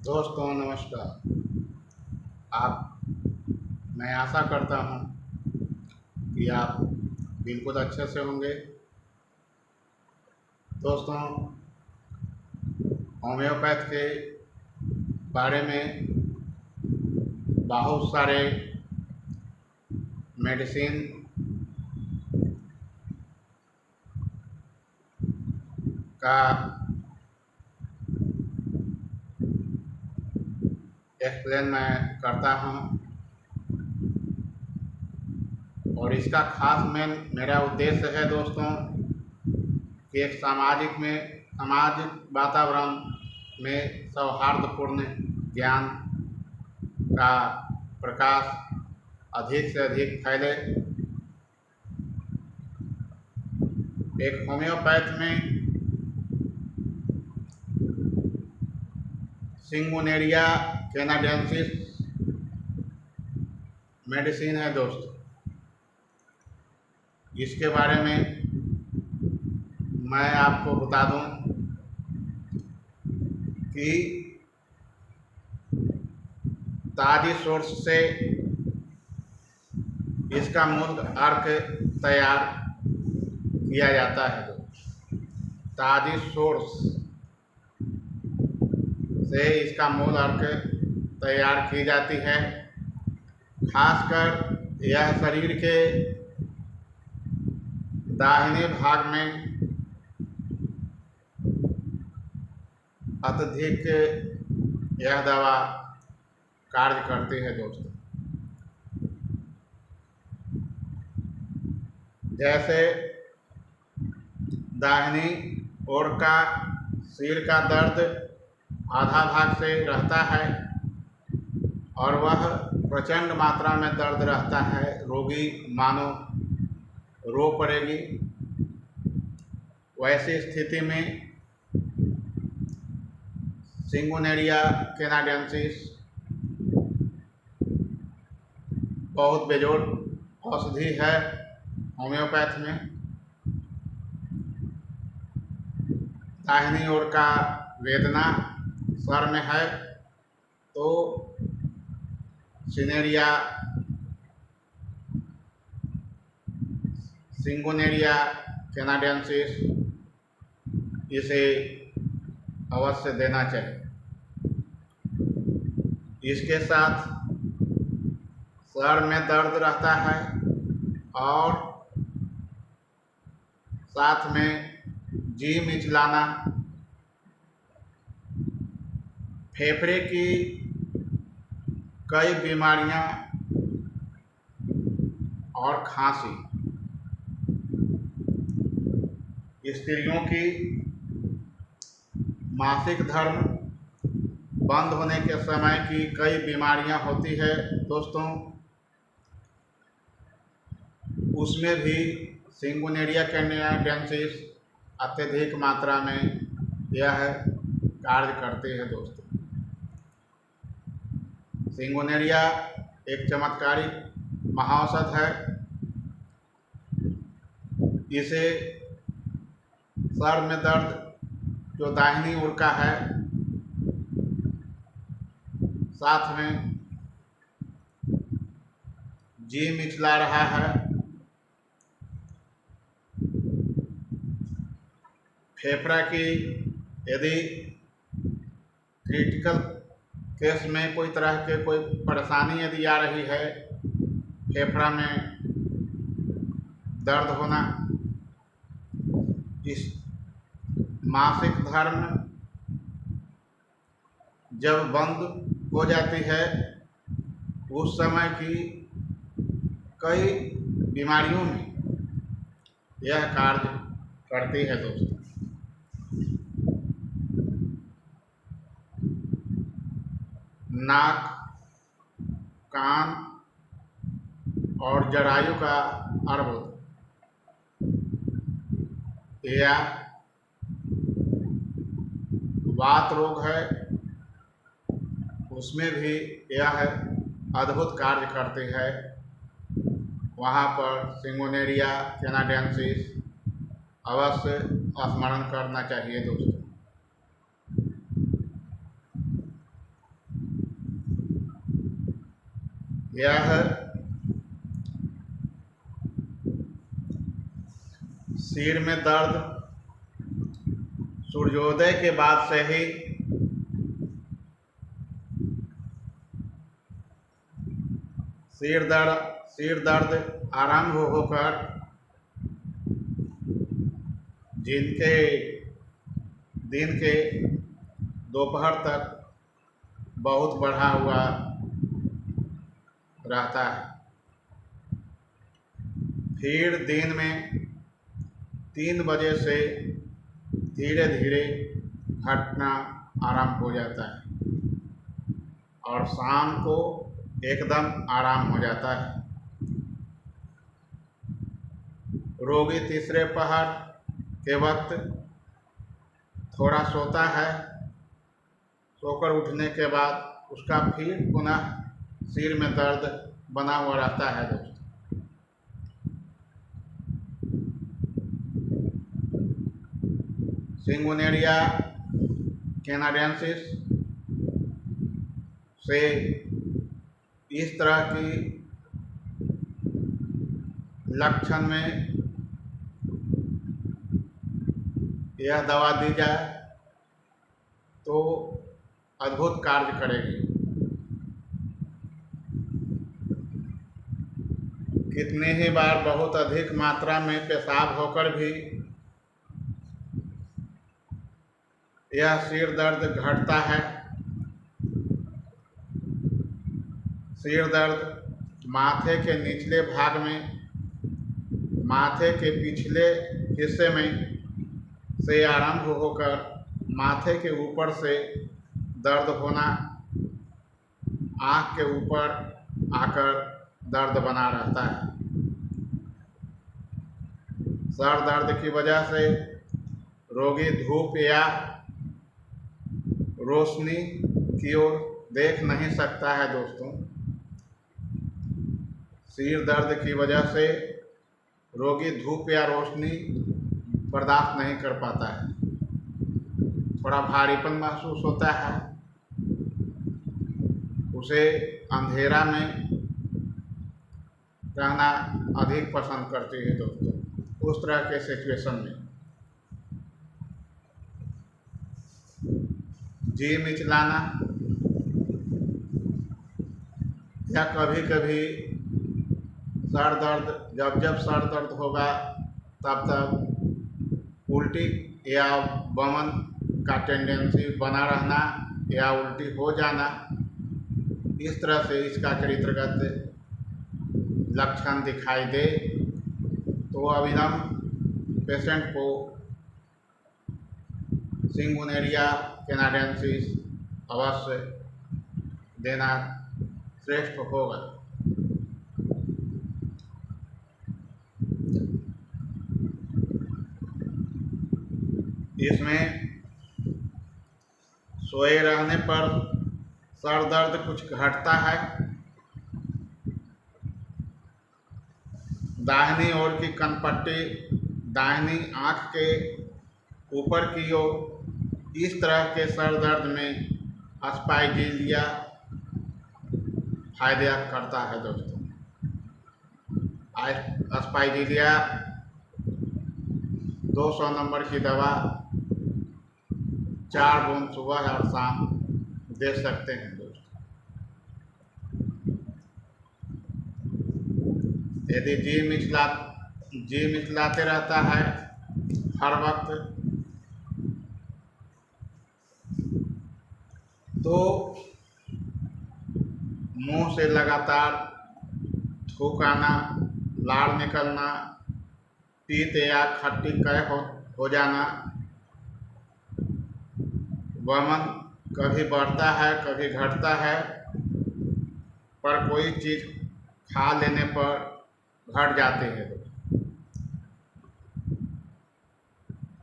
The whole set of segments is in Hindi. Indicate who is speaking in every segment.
Speaker 1: दोस्तों नमस्कार। आप मैं आशा करता हूँ कि आप बिल्कुल अच्छे से होंगे। दोस्तों, होम्योपैथ के बारे में बहुत सारे मेडिसिन का एक्सप्लेन मैं करता हूँ और इसका खास मेरा उद्देश्य है दोस्तों कि एक सामाजिक वातावरण में सौहार्दपूर्ण ज्ञान का प्रकाश अधिक से अधिक फैले। एक होम्योपैथ में सिंगोनेरिया कैनाडेंसिस मेडिसिन है दोस्तों। इसके बारे में मैं आपको बता दूं कि ताजी सोर्स से इसका मूल अर्क तैयार किया जाता है। ताजी सोर्स से इसका मूल अर्क तैयार की जाती है। खासकर यह शरीर के दाहिने भाग में अत्यधिक यह दवा कार्य करती है दोस्तों। जैसे दाहिनी ओर का सिर का दर्द आधा भाग से रहता है और वह प्रचंड मात्रा में दर्द रहता है, रोगी मानो रो पड़ेगी। वैसी स्थिति में सिंगोनेरिया कैनाडेंसिस बहुत बेजोड़ औषधि है होम्योपैथ में। दाहिनी ओर का वेदना सर में है तो सिंगोनेरिया कैनाडेंसिस इसे अवश्य देना चाहिए। इसके साथ सर में दर्द रहता है और साथ में जी मिचलाना, फेफड़े की कई बीमारियां और खांसी, स्त्रियों की मासिक धर्म बंद होने के समय की कई बीमारियां होती है दोस्तों, उसमें भी सिंगोनेरिया कैनाडेंसिस अत्यधिक मात्रा में यह कार्य करते हैं दोस्तों। सिंगोनेरिया एक चमत्कारिक महाऔषध है। इसे सर में दर्द जो दाहिनी ओर का है, साथ में जी मिचला रहा है, फेफड़ा की यदि क्रिटिकल केस में कोई तरह के कोई परेशानी यदि आ रही है, फेफड़ा में दर्द होना, इस मासिक धर्म जब बंद हो जाती है उस समय की कई बीमारियों में यह कार्य करती है दोस्तों। नाक, कान और जरायु का अर्बुद या वात रोग है, उसमें भी यह अद्भुत कार्य करती है। वहाँ पर सिंगोनेरिया कैनाडेंसिस अवश्य स्मरण करना चाहिए दोस्तों। यह सिर में दर्द सूर्योदय के बाद से ही सिर दर्द आरंभ होकर जिनके दिन के दोपहर तक बहुत बढ़ा हुआ रहता है, फिर दिन में 3 बजे से धीरे धीरे घटना आरंभ हो जाता है और शाम को एकदम आराम हो जाता है। रोगी तीसरे पहर के वक्त थोड़ा सोता है, सोकर उठने के बाद उसका फिर पुनः सिर में दर्द बना हुआ रहता है दोस्तों। सिंगुनेरिया कैनाडेंसिस से इस तरह की लक्षण में यह दवा दी जाए तो अद्भुत कार्य करेगी। कितनी ही बार बहुत अधिक मात्रा में पेशाब होकर भी यह सिर दर्द घटता है। सिर दर्द माथे के निचले भाग में, माथे के पिछले हिस्से में से आरंभ होकर माथे के ऊपर से दर्द होना, आँख के ऊपर आकर दर्द बना रहता है। सर दर्द की वजह से रोगी धूप या रोशनी की ओर देख नहीं सकता है दोस्तों। सिर दर्द की वजह से रोगी धूप या रोशनी बर्दाश्त नहीं कर पाता है, थोड़ा भारीपन महसूस होता है, उसे अंधेरा में रहना अधिक पसंद करती है दोस्तों। उस तरह के सिचुएशन में जी मिचलाना या कभी कभी सर दर्द, जब सर दर्द होगा तब उल्टी या वमन का टेंडेंसी बना रहना या उल्टी हो जाना, इस तरह से इसका चरित्रगत लक्षण दिखाई दे तो अविलंब पेशेंट को सिंगुनेरिया कैनाडेंसिस अवश्य देना श्रेष्ठ होगा। इसमें सोए रहने पर सर दर्द कुछ घटता है, दाहिनी ओर की कनपट्टी दाहिनी आँख के ऊपर की ओर, इस तरह के सर दर्द में अस्पाइजीलिया फायदा करता है दोस्तों। अस्पाइजीलिया 200 नंबर की दवा 4 बूंद सुबह और शाम दे सकते हैं दोस्तों। यदि जी मिचलाते रहता है हर वक्त तो मुंह से लगातार थूक आना, लार निकलना, पीत या खट्टी कह हो जाना, वमन कभी बढ़ता है कभी घटता है, पर कोई चीज़ खा लेने पर घट जाते हैं।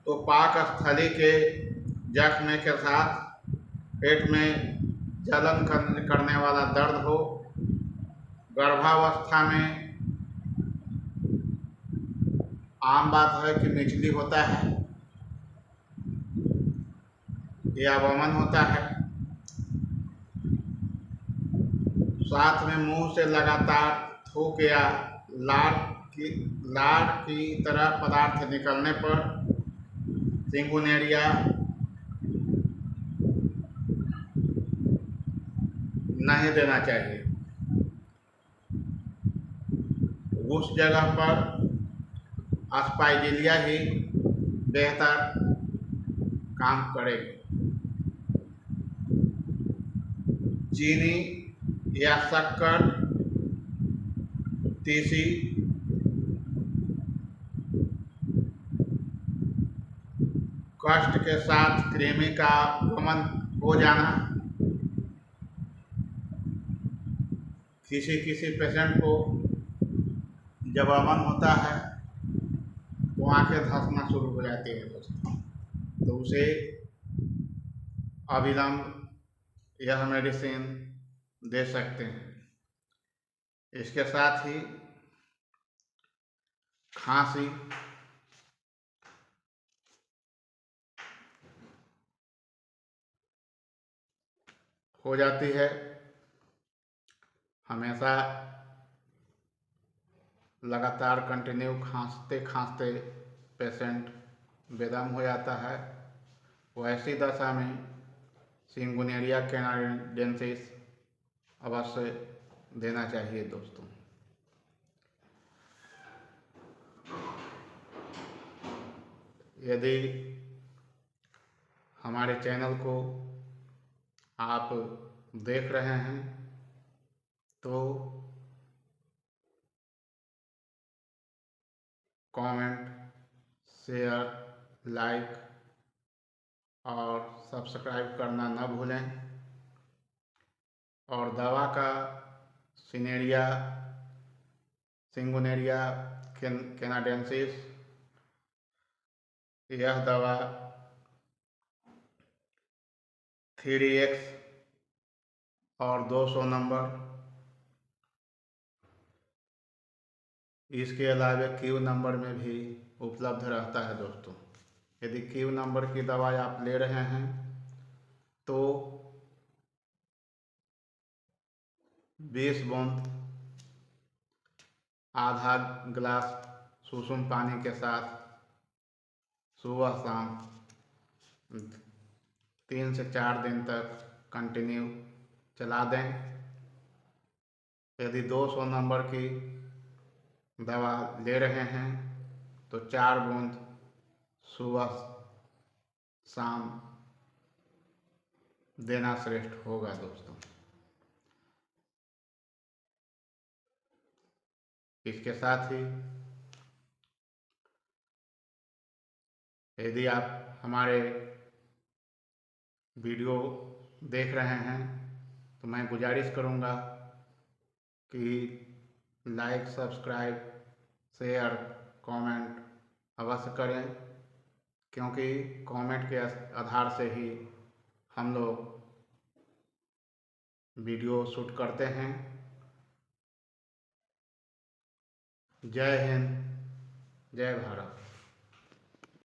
Speaker 1: तो पाक स्थली के जख्म के साथ पेट में जलन करने वाला दर्द हो, गर्भावस्था में आम बात है कि मिचली होता है या वमन होता है, साथ में मुंह से लगातार थूक या लार की तरह पदार्थ निकलने पर चिकुनगुनिया नहीं देना चाहिए। उस जगह पर अस्पाइजिलिया ही बेहतर काम करेगी। चीनी या शक्कर, तीसी, कष्ट के साथ कृमि का गमन हो जाना, किसी पेशेंट को जब अमन होता है तो आंखें धंसना शुरू हो जाती है दोस्तों, तो उसे अविलंब यह मेडिसिन दे सकते हैं। इसके साथ ही खांसी, हो जाती है, हमेशा लगातार कंटिन्यू खांसते खांसते पेशेंट बेदम हो जाता है। वैसी दशा में चिकुनगुनिया कैनाडेंसिस अवश्य देना चाहिए दोस्तों। यदि हमारे चैनल को आप देख रहे हैं तो कमेंट, शेयर, लाइक और सब्सक्राइब करना न भूलें। और दवा का चिकुनगुनिया कैनाडेंसिस, यह दवा 3x और 200 नंबर, इसके अलावा क्यू नंबर में भी उपलब्ध रहता है दोस्तों। यदि क्यू नंबर की दवाई आप ले रहे हैं तो 20 बूंद आधा गिलास सुसुम पानी के साथ सुबह शाम 3 से 4 दिन तक कंटिन्यू चला दें। यदि 200 नंबर की दवा ले रहे हैं तो 4 बूंद सुबह शाम देना श्रेष्ठ होगा दोस्तों। इसके साथ ही यदि आप हमारे वीडियो देख रहे हैं तो मैं गुजारिश करूंगा कि लाइक, सब्सक्राइब, शेयर, कमेंट अवश्य करें, क्योंकि कमेंट के आधार से ही हम लोग वीडियो शूट करते हैं। जय हिंद, जय भारत।